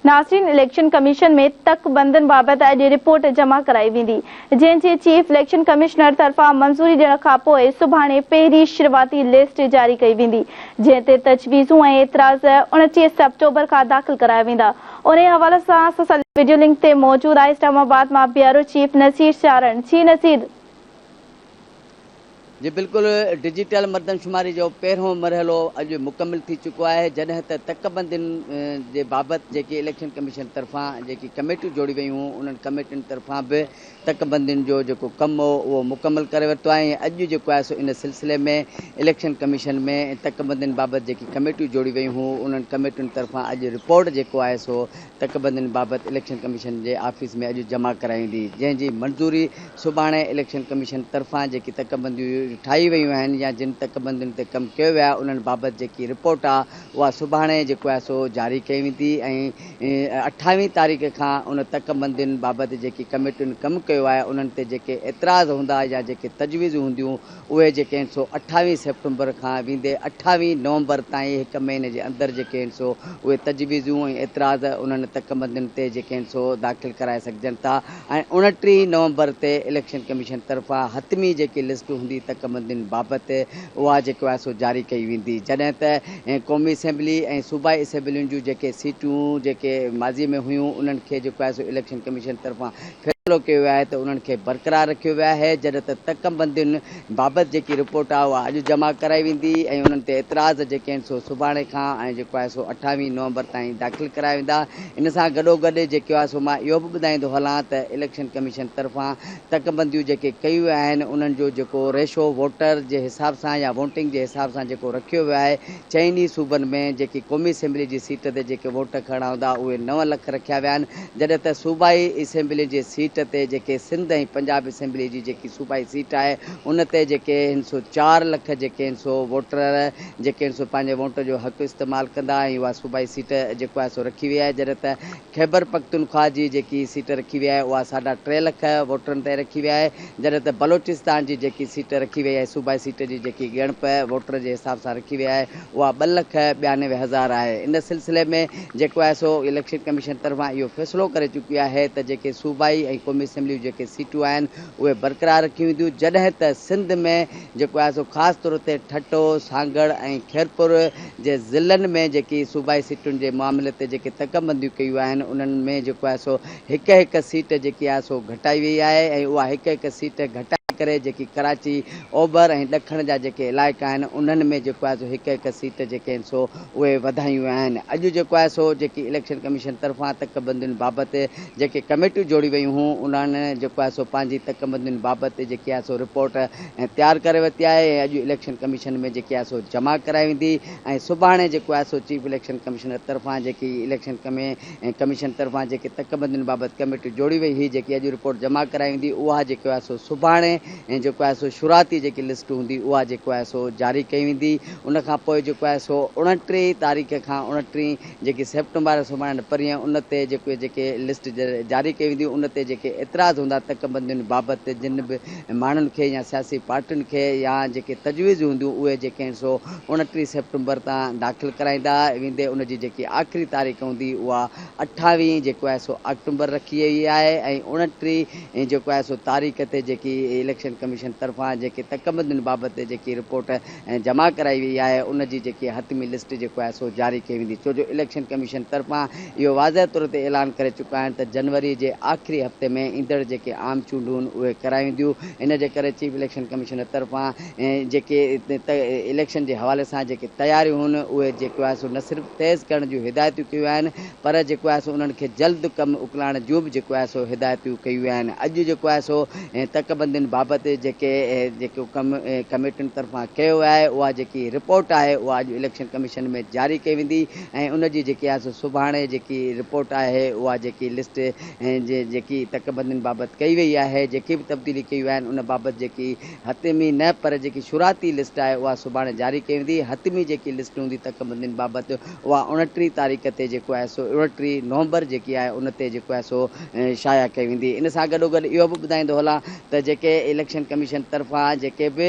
नाज़रीन, election commission में तकबंदन बाबत अज रिपोर्ट जमा कराई वेंदी, जंहिंजी चीफ इलेक्शन कमिश्नर तरफां मंजूरी ॾियण खां पोइ सुभाणे पहिरीं शुरूआती लिस्ट जारी कई वेंदी, जंहिं ते तजवीज़ूं ऐं एतिराज़ 29 अक्टूबर खां दाख़िल कराया वेंदा। उन हवाले सां वीडियो लिंक ते मौजूद आहे इस्लामाबाद मां ब्यूरो चीफ नसीर चारण। जी नसीर। जी बिल्कुल, डिजिटल मरदमशुमारी जो पहिरों मरहलो अॼु मुकमिल थी चुको आहे, जॾहिं त तकबंदियुनि जे बाबति जेकी इलेक्शन कमीशन तरफ़ां जेकी कमेटियूं जोड़ी वयूं हुयूं, उन्हनि कमेटियुनि तरफ़ां बि तकबंदियुनि जो जेको कमु हो उहो मुकमिल करे वरितो आहे। ऐं अॼु जेको आहे सो इन सिलसिले में इलेक्शन कमीशन में तकबंदियुनि बाबति जेकी कमेटियूं जोड़ी वयूं हुयूं, उन्हनि कमेटियुनि तरफ़ां अॼु रिपोर्ट जेको आहे सो तकबंदियुनि बाबति इलेक्शन कमीशन जे ऑफिस में अॼु जमा कराई वेंदी, जंहिंजी मंज़ूरी सुभाणे इलेक्शन कमीशन तरफ़ां जेकी तकबंदियूं ठाही वयूं आहिनि या जिन तकबंदियुनि ते कमु कयो वियो आहे, उन्हनि बाबति जेकी रिपोर्ट आहे उहा सुभाणे जेको आहे सो जारी कई वेंदी। ऐं 28 तारीख़ खां उन तकबंदियुनि बाबति जेकी कमेटियुनि कमु कयो आहे, उन्हनि ते जेके एतिराज़ हूंदा या जेके तजवीज़ूं हूंदियूं, उहे जेके आहिनि सो 28 सेप्टेंबर खां वेंदे 28 नवंबर ताईं हिकु महीने जे अंदरि जेके आहिनि सो उहे तजवीज़ूं ऐं एतिराज़ उन्हनि तकबंदियुनि ते जेके आहिनि सो दाख़िल कराए सघजनि था। ऐं 29 नवंबर ते इलेक्शन कमीशन तरफ़ां हतमी जेकी लिस्ट हूंदी तकबंदियुनि बाबति उहा जेको आहे सो जारी कई वेंदी, जॾहिं त क़ौमी असेंबली ऐं सूबाई असेंबलियुनि जूं जेके सीटूं जेके माज़ीअ में हुयूं, उन्हनि खे जेको आहे सो इलेक्शन कमीशन तरफ़ां फ़ैसिलो कयो वियो आहे त उन्हनि खे बरक़रार रखियो वियो आहे, जॾहिं त तकबंदियुनि बाबति जेकी रिपोर्ट आहे उहा अॼु जमा कराई वेंदी ऐं उन्हनि ते एतिराज़ जेके आहिनि सो सुभाणे खां ऐं जेको आहे सो 28 नवंबर ताईं दाख़िल कराया वेंदा। इन सां गॾोगॾु जेको आहे सो मां इहो बि ॿुधाईंदो हलां त इलेक्शन कमीशन तरफ़ां तकबंदियूं जेके कयूं विया आहिनि, उन्हनि जो जेको रेशो वोटर जे हिसाब सां या वोटिंग जे हिसाब सां जेको रखियो वियो आहे, 4 सूबनि में जेकी क़ौमी असेंबली जी सीट ते जेके वोट खणा हूंदा उहे 9 लख रखिया विया आहिनि, जॾहिं त सूबाई असेंबली जे सीट ते जेके सिंध ऐं पंजाब असेंबली जी जेकी सूबाई सीट आहे, उन ते जेके आहिनि सो 4 लख जेके आहिनि सो वोटर जेके आहिनि सो पंहिंजे वोट जो हक़ इस्तेमालु कंदा ऐं उहा सूबाई सीट जेको आहे सो रखी वई आहे, जॾहिं त ख़ैबर पख्तूनख्वा जी जेकी सीट रखी वई आहे उहा 3.5 लख वोटरनि ते रखी वई आहे, जॾहिं त बलोचिस्तान जी जेकी सीट रखी वई आहे सूबाई सीट जी जेकी ॻणप वोटर जे हिसाब सां रखी वई आहे उहा 2,92,000 आहे। इन सिलसिले में जेको आहे सो इलेक्शन कमीशन तरफ़ां इहो फ़ैसिलो करे चुकी आहे त जेके सूबाई ऐं क़ौमी असेंबली जेके सीटूं आहिनि उहे बरक़रार रखियूं वेंदियूं, जॾहिं त सिंध में जेको आहे सो ख़ासि तौर ते ठटो, सांगड़ ऐं खैरपुर जे ज़िलनि में जेकी सूबाई सीटुनि जे मामले ते जेके तकबंदियूं कयूं आहिनि, उन्हनि में जेको आहे सो हिकु सीट जेकी आहे सो घटाई वई आहे ऐं उहा हिकु सीट घटाए करे जेकी कराची ओभर ऐं ॾखण जा जेके इलाइक़ा आहिनि, उन्हनि में जेको आहे सो हिकु सीट जेके आहिनि सो उहे वधायूं आहिनि। अॼु जेको आहे सो जेकी इलेक्शन कमीशन तरफ़ां तकबंदियुनि बाबति जेके कमेटियूं जोड़ी वयूं हुयूं, उन्हनि जेको आहे सो पंहिंजी तकबंदियुनि बाबति जेकी आहे सो रिपोर्ट तयारु करे वरिती आहे ऐं अॼु इलेक्शन कमीशन में जेकी आहे सो जमा कराई वेंदी। ऐं सुभाणे जेको आहे सो चीफ इलेक्शन कमिशनर तरफ़ां जेकी इलेक्शन कमीशन तरफ़ां जेके तकबंदियुनि बाबति कमेटियूं जोड़ी वई हुई, जेकी अॼु रिपोर्ट जमा कराई वेंदी, उहा जेको आहे सो सुभाणे ऐं जेको आहे सो शुरूआती जेकी लिस्ट हूंदी उहा जेको आहे सो जारी कई वेंदी। उनखां पोइ जेको आहे सो 29 तारीख़ खां 29 जेकी सेप्टेंबर सुभाणे परीहं उन ते जेके लिस्ट जारी कई वेंदी, उन ते जेके एतिराज़ हूंदा तकबंदियुनि बाबति जिन बि माण्हुनि खे या सियासी पार्टियुनि खे या जेके तजवीज़ हूंदियूं उहे जेके आहिनि सो 29 सेप्टेंबर तां दाख़िल कराईंदा वेंदे। उनजी जेकी आख़िरी तारीख़ हूंदी उहा 28 जेको आहे सो अक्टूबर रखी वई आहे ऐं 29 जेको आहे सो तारीख़ ते जेकी इलेक्शन कमीशन तरफ़ां जेके तकबंदियुनि बाबति जेकी रिपोर्ट जमा कराई वई आहे, उनजी जेकी हतमी लिस्ट जेको आहे सो जारी कई वेंदी। छो जो इलेक्शन कमीशन तरफ़ां इहो वाज़ह तौर ते ऐलान करे चुका आहिनि त जनवरी जे आख़िरी हफ़्ते में ईंदड़ जेके आम चूंडूं आहिनि उहे कराई वेंदियूं। इन जे करे चीफ इलेक्शन कमीशनर तरफ़ां जेके इलेक्शन जे हवाले सां जेके तयारियूं आहिनि उहे जेको आहे सो न सिर्फ़ु तेज़ करण जूं हिदायतूं कयूं आहिनि, पर जेको आहे सो उन्हनि खे जल्द कमु उकलाइण जूं बि जेको आहे सो हिदायतूं कयूं आहिनि। अॼु जेको आहे सो तकबंदियुनि बाबति जेको कमु कमेटियुनि तरफ़ां कयो आहे, उहा जेकी रिपोर्ट आहे उहा अॼु इलेक्शन कमीशन में जारी कई वेंदी ऐं उनजी जेकी आहे सो सुभाणे जेकी रिपोर्ट आहे उहा जेकी लिस्ट जेकी तकबंदियुनि बाबति कई वई आहे, जेकी बि तब्दीली कयूं आहिनि उन बाबति जेकी हतमी न पर जेकी शुरूआती लिस्ट आहे उहा सुभाणे जारी कई वेंदी। हतमी जेकी लिस्ट हूंदी तकबंदियुनि बाबति उहा 29 तारीख़ ते जेको आहे सो 29 नवंबर जेकी आहे उन ते जेको आहे सो शाया कई वेंदी। इन सां गॾोगॾु इहो बि ॿुधाईंदो हलां त जेके इलेक्शन कमीशन तरफ़ां जेके बि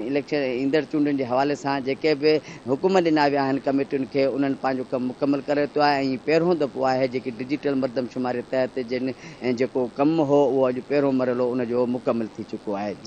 इलेक्शन ईंदड़ चूंडनि जे हवाले सां जेके बि हुकुम ॾिना विया आहिनि कमेटियुनि खे उन्हनि पंहिंजो कमु मुकमल करे रखियो आहे ऐं पहिरियों दफ़ो आहे जेकी डिजिटल मरदमशुमारी तहत जेको कमु हो उहो अॼु पहिरियों मरहलो उनजो मुकमल थी चुको आहे। जी।